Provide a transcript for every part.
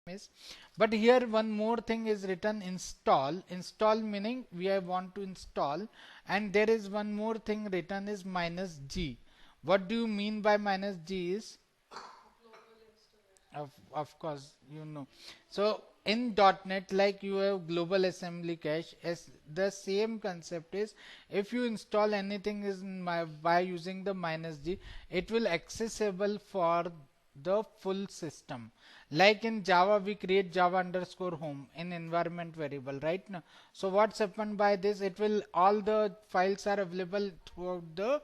is. But here one more thing is written, install meaning we want to install, and there is one more thing written is minus G. What do you mean by minus G is? Of course, you know. So in .NET, like you have global assembly cache, as the same concept is, if you install anything is by using the minus G, it will accessible for the full system. Like in Java, we create Java underscore home in environment variable, right now. So what's happened by this? It will, all the files are available throughout the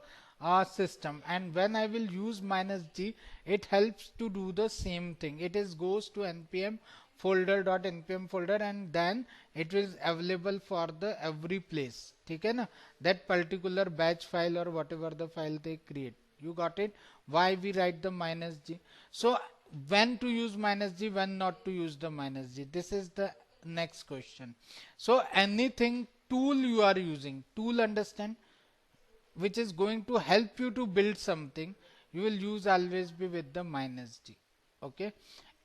system, and when I will use minus G, it helps to do the same thing. It is goes to npm folder dot npm folder, and then it is available for the every place. ठीक है ना? That particular batch file or whatever the file they create. You got it? Why we write the minus G? So when to use minus G, when not to use the minus G? This is the next question. So anything tool you are using, tool, understand, which is going to help you to build something, you will use always be with the minus G. Okay,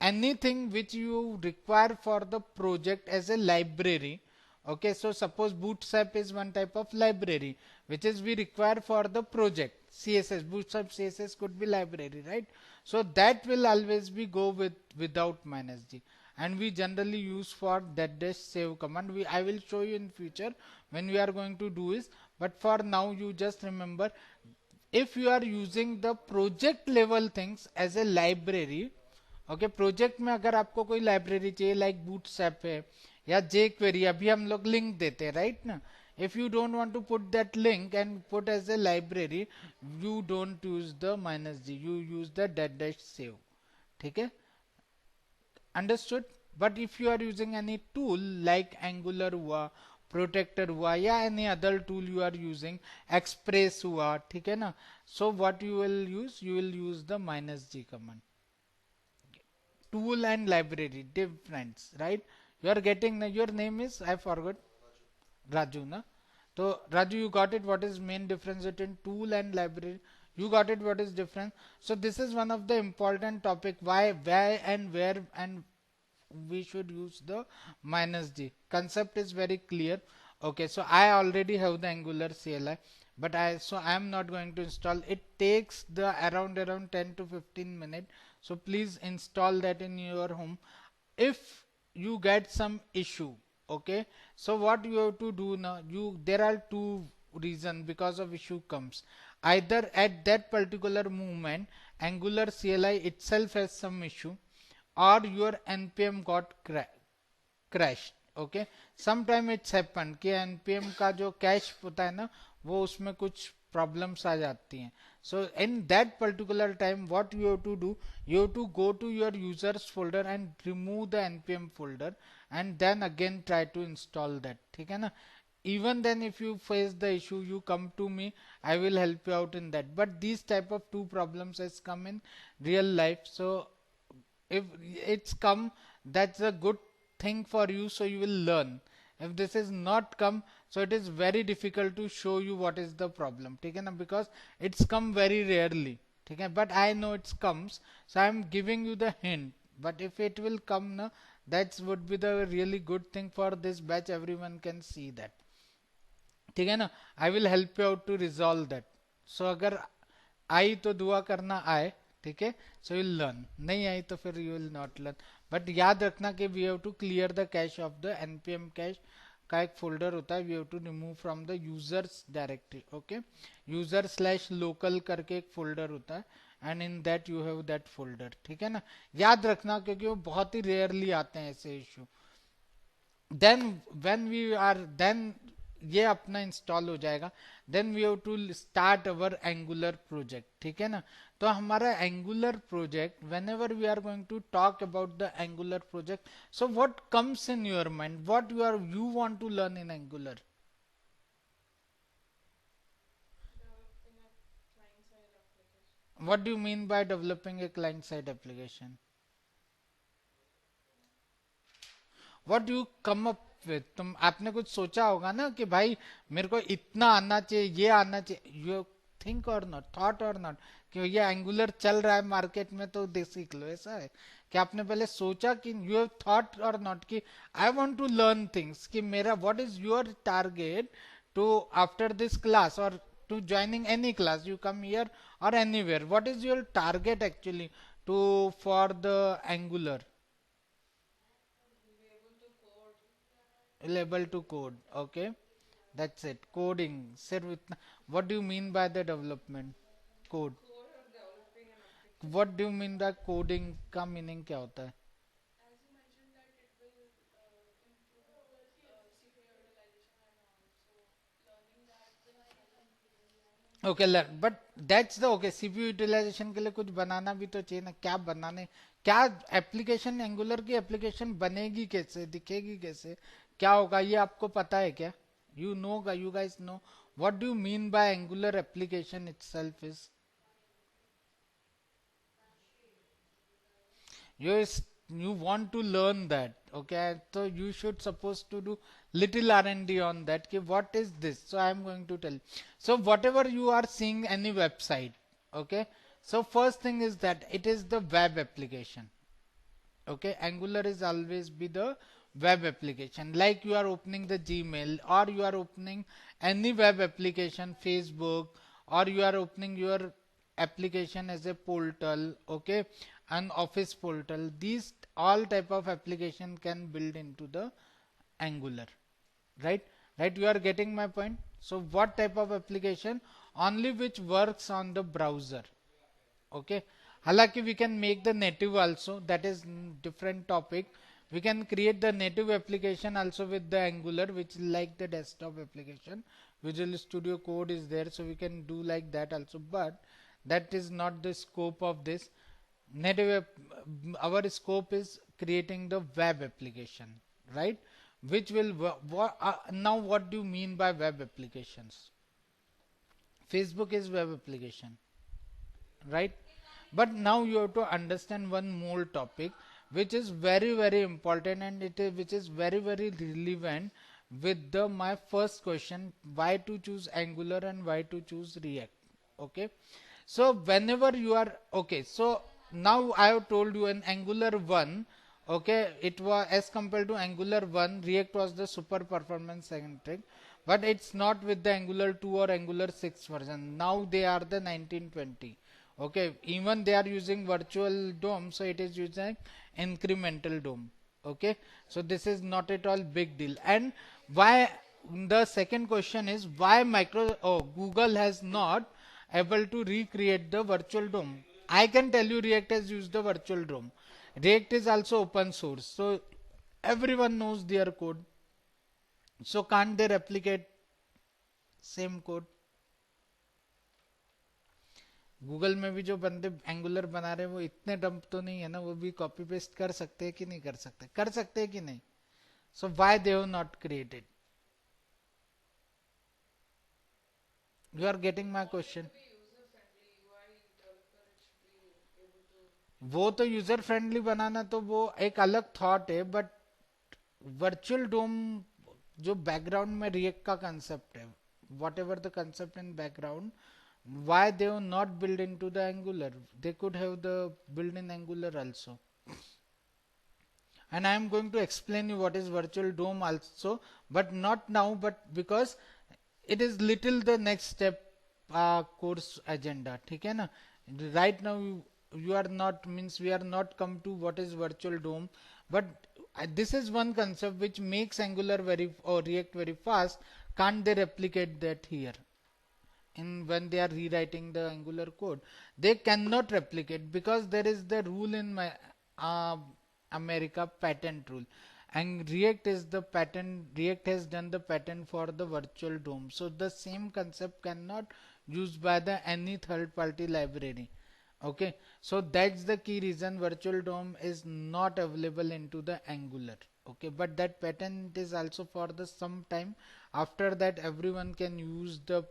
anything which you require for the project as a library. Okay, so suppose bootstrap is one type of library which is we require for the project. CSS, bootstrap CSS could be library, right? So that will always be go with without minus G, and we generally use for that dash save command. I will show you in future when we are going to do is, but for now you just remember, if you are using the project level things as a library. Okay, project में अगर आपको कोई library चाहिए like bootstrap है या जे query, अभी हम लोग लिंक देते हैं, राइट ना. If you don't want to put that link and put as a library, you don't use the minus g, you use the date dash save. ठीक है, understood. But if you are using any tool like Angular हुआ, Protractor हुआ, या any other tool you are using, Express हुआ, ठीक है ना, so what you will use the minus g command. Tool and library difference, right? You are getting, your name is, I forgot, Raju na. So Raju, you got it, what is main difference between tool and library? You got it, what is difference? So this is one of the important topic, why and where and we should use the minus G. Concept is very clear. Okay, so I already have the Angular CLI, but I am not going to install. It takes the around 10 to 15 minutes. So please install that in your home. If you get some issue, okay, so what you have to do now, there are two reasons because of issue comes. Either at that particular moment Angular CLI itself has some issue, or your npm got crashed. Okay, sometime it's happen कि npm का जो cash होता है ना, वो उसमें कुछ problems आ जाती हैं. So in that particular time what you have to do, you have to go to your users folder and remove the npm folder and then again try to install that. ठीक है ना? Even then if you face the issue, you come to me, I will help you out in that. But these type of two problems has come in real life. So if it's come, that's a good thing for you, so you will learn. If this is not come, so it is very difficult to show you what is the problem. ठीक है ना? Because it's come very rarely. ठीक है, but I know it comes, so I am giving you the hint. But if it will come na, that would be the really good thing for this batch, everyone can see that. ठीक है ना? I will help you out to resolve that. So अगर आई तो दुआ करना आए, ठीक है, सो यू लर्न. नहीं आई तो फिर you will not learn. But याद रखना कि we have to clear the cache of the npm cache का एक फोल्डर होता है, we have to remove from the users directory. Okay, user slash local करके एक फोल्डर होता है, and in that you have that folder. ठीक है ना? याद रखना, क्योंकि वो बहुत ही रेयरली आते हैं ऐसे issue. Then when we are then ये अपना इंस्टॉल हो जाएगा, then we have to start our Angular project. ठीक है ना? तो हमारा Angular project, whenever we are going to talk about the Angular project, so what comes in your mind, what you want to learn in Angular? What do you mean by developing a client side application? What do you come up with? तुम आपने कुछ सोचा होगा ना कि भाई मेरे को इतना आना चाहिए, ये आना चाहिए. थिंक और नॉट, थॉट और नॉट कि ये एंगुलर चल रहा है मार्केट में तो देख सीख लो, ऐसा है कि आपने पहले सोचा कि यू हैव थॉट और नॉट कि I want to learn things, कि मेरा what is your target to after this class और to joining any class you come here or anywhere, what is your target actually to for the angular? Able to code, okay, that's it, coding sir. What do you mean by the development code? What do you mean by coding का meaning क्या होता है? Okay learn, but that's the okay, CPU utilisation के लिए कुछ बनाना भी तो चाहिए ना, क्या बनाने, क्या एप्लीकेशन, एंगुलर की एप्लीकेशन बनेगी कैसे, दिखेगी कैसे, क्या होगा, ये आपको पता है क्या? You know, you guys know what do you mean by angular application itself is, you is, you want to learn that, okay, so you should supposed to do little R&D on that, okay, what is this, so I am going to tell. So whatever you are seeing any website, okay, so first thing is that it is the web application, okay, angular is always be the web application, like you are opening the Gmail or you are opening any web application, Facebook, or you are opening your application as a portal, okay, an office portal, these all type of application can build into the angular, right? Right, you are getting my point. So what type of application? Only which works on the browser, okay. Halaki we can make the native also, that is different topic. We can create the native application also with the angular, which is like the desktop application. Visual Studio Code is there, so we can do like that also, but that is not the scope of this native our scope is creating the web application, right? Which will now what do you mean by web applications? Facebook is web application, right? But now you have to understand one more topic which is very very important, and it is which is very very relevant with the my first question, why to choose angular and why to choose react, okay. So whenever you are, okay, so now I have told you in angular 1, okay, it was as compared to angular 1, react was the super performance centric, but it's not with the angular 2 or angular 6 version, now they are the 1920, okay, even they are using virtual DOM, so it is using incremental DOM, okay. So this is not at all big deal. And why, the second question is why Google has not able to recreate the virtual DOM. I can tell you React has used the virtual DOM. React is also open source, so everyone knows their code, so can't they replicate same code? Google में भी जो बंदे angular बना रहे हैं वो इतने dump तो नहीं है ना, वो भी कॉपी पेस्ट कर सकते हैं कि नहीं कर सकते, कर सकते हैं कि नहीं? So why they have not created? You are getting my question? वो तो यूजर फ्रेंडली बनाना तो वो एक अलग थॉट है, बट वर्चुअल डोम जो बैकग्राउंड में रिएक्ट का कंसेप्ट है, what ever the concept in background, why they were not built into the angular, they could have the built in angular also. And I am going to explain you what is virtual DOM also, but not now, but because it is little the next step course agenda, ठीक है ना? Right now you are not, means we are not come to what is virtual DOM, but this is one concept which makes angular very or react very fast. Can't they replicate that here? In when they are rewriting the angular code, they cannot replicate because there is the rule in my uh, America, patent rule, and react is the patent, react has done the patent for the virtual DOM, so the same concept cannot used by the any third party library, okay. So that's the key reason virtual DOM is not available into the angular, okay, but that patent is also for the some time, after that everyone can use the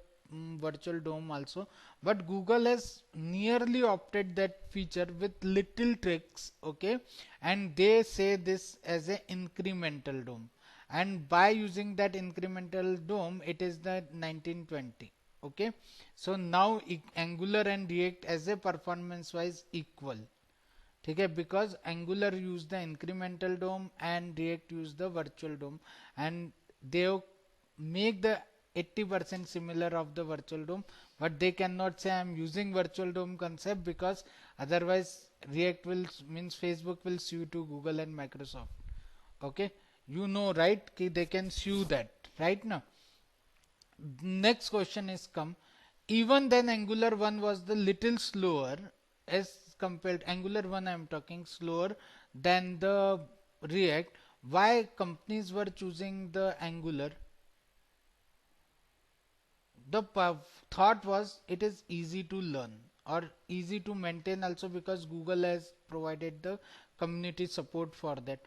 virtual DOM also, but Google has nearly opted that feature with little tricks, okay, and they say this as a incremental DOM, and by using that incremental DOM it is the 1920, Okay, so now Angular and React as a performance wise equal. ठीक है, because Angular use the incremental DOM and React use the virtual DOM, and they make the 80% similar of the virtual DOM, but they cannot say I'm using virtual DOM concept, because otherwise React will means Facebook will sue to Google and Microsoft. Okay, you know, right, कि they can sue that, right? Now next question is come, even then Angular 1 was the little slower as compared, Angular 1 I am talking, slower than the React. Why companies were choosing the Angular? The thought was it is easy to learn or easy to maintain, also because Google has provided the community support for that.